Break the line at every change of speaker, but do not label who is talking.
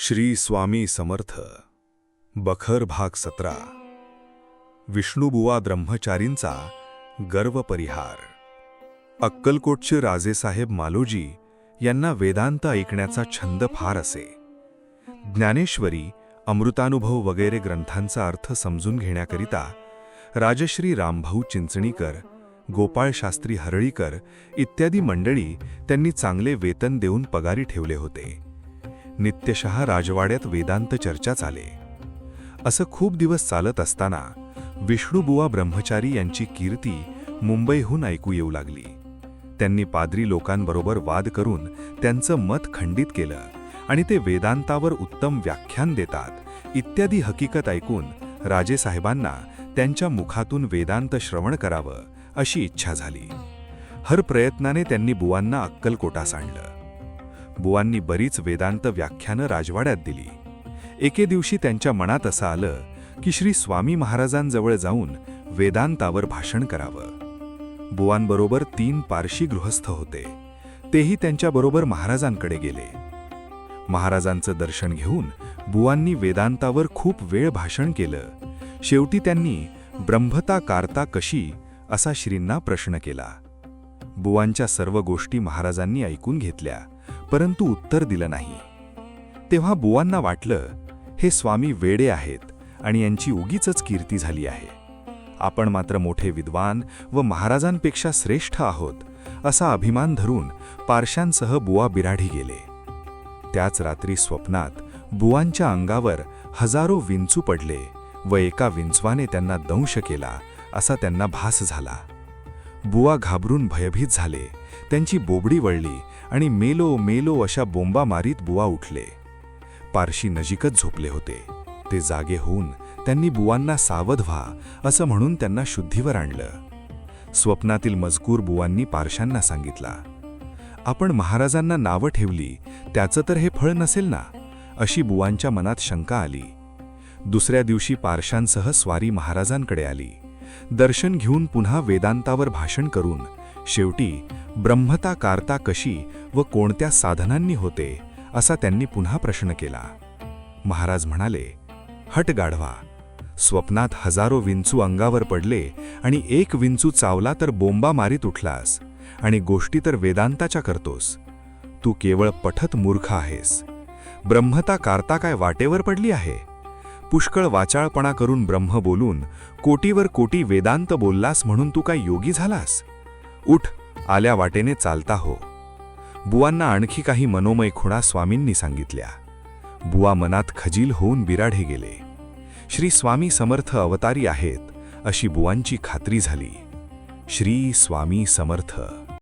श्री स्वामी समर्थ. बखर भाग 17. विष्णुबुवा ब्रह्मचारींचा गर्व परिहार. अक्कलकोटचे राजेसाहेब मालोजी यांना वेदांत ऐकण्याचा छंद फार असे. ज्ञानेश्वरी, अमृतानुभव वगैरे ग्रंथांचा अर्थ समजून घेण्याकरिता राजश्री रामभाऊ चिंचणीकर, गोपाळशास्त्री हरळीकर इत्यादी मंडळी त्यांनी चांगले वेतन देऊन पगारी ठेवले होते. नित्यशः राजवाड्यात वेदांत चर्चा चाले. असं खूप दिवस चालत असताना विष्णुबुवा ब्रह्मचारी यांची कीर्ती मुंबईहून ऐकू येऊ लागली. त्यांनी पाद्री लोकांबरोबर वाद करून त्यांचं मत खंडित केलं आणि ते वेदांतावर उत्तम व्याख्यान देतात इत्यादी हकीकत ऐकून राजेसाहेबांना त्यांच्या मुखातून वेदांत श्रवण करावं अशी इच्छा झाली. हर प्रयत्नाने त्यांनी बुवांना अक्कलकोटास आणलं. बुवांनी बरीच वेदांत व्याख्यानं राजवाड्यात दिली. एके दिवशी त्यांच्या मनात असं आलं की श्री स्वामी महाराजांजवळ जाऊन वेदांतावर भाषण करावं. बुवांबरोबर 3 पारशी गृहस्थ होते. तेही त्यांच्याबरोबर महाराजांकडे गेले. महाराजांचं दर्शन घेऊन बुवांनी वेदांतावर खूप वेळ भाषण केलं. शेवटी त्यांनी ब्रह्मता कारता कशी असा श्रींना प्रश्न केला. बुवांच्या सर्व गोष्टी महाराजांनी ऐकून घेतल्या, परंतु उत्तर दिलं नाही. तेव्हा बुवांना वाटलं, हे स्वामी वेडे आहेत आणि यांची उगीचच कीर्ती झाली आहे. आपण मात्र मोठे विद्वान व महाराजांपेक्षा श्रेष्ठ आहोत असा अभिमान धरून पारशांसह बुवा बिराढी गेले. त्याच रात्री स्वप्नात बुवांच्या अंगावर हजारो विंचू पडले व एका विंचवाने त्यांना दंश केला असा त्यांना भास झाला. बुवा घाबरून भयभीत झाले. त्यांची बोबडी वळली आणि मेलो मेलो अशा बोंबा मारीत बुवा उठले. पारशी नजीकच झोपले होते. ते जागे होऊन त्यांनी बुवांना सावध व्हा असं म्हणून त्यांना शुद्धीवर आणलं. स्वप्नातील मजकूर बुवांनी पारशांना सांगितला. आपण महाराजांना नावं ठेवली, त्याचं तर हे फळ नसेल ना, अशी बुवांच्या मनात शंका आली. दुसऱ्या दिवशी पारशांसह स्वारी महाराजांकडे आली. दर्शन घेऊन पुन्हा वेदांतावर भाषण करून शेवटी ब्रह्मता कारता कशी व कोणत्या साधनांनी होते असा त्यांनी पुन्हा प्रश्न केला. महाराज म्हणाले, हट गाढवा, स्वप्नात हजारो विंचू अंगावर पडले आणि एक विंचू चावला तर बोंबा मारीत उठलास आणि गोष्टी तर वेदांताच्या करतोस. तू केवळ पठत मूर्ख आहेस. ब्रह्मता कारता काय वाटेवर पडली आहे? पुष्कळ वाचाळपणा करून ब्रह्म बोलून कोटीवर कोटी वेदांत बोललास म्हणून तू काय योगी झालास? उठ, आल्या वाटेने चालता हो. बुवांना आणखी काही मनोमय खुणा स्वामींनी सांगितल्या. बुवा मनात खजील होऊन बिराढे गेले. श्री स्वामी समर्थ अवतारी आहेत अशी बुवांची खात्री झाली. श्री स्वामी समर्थ.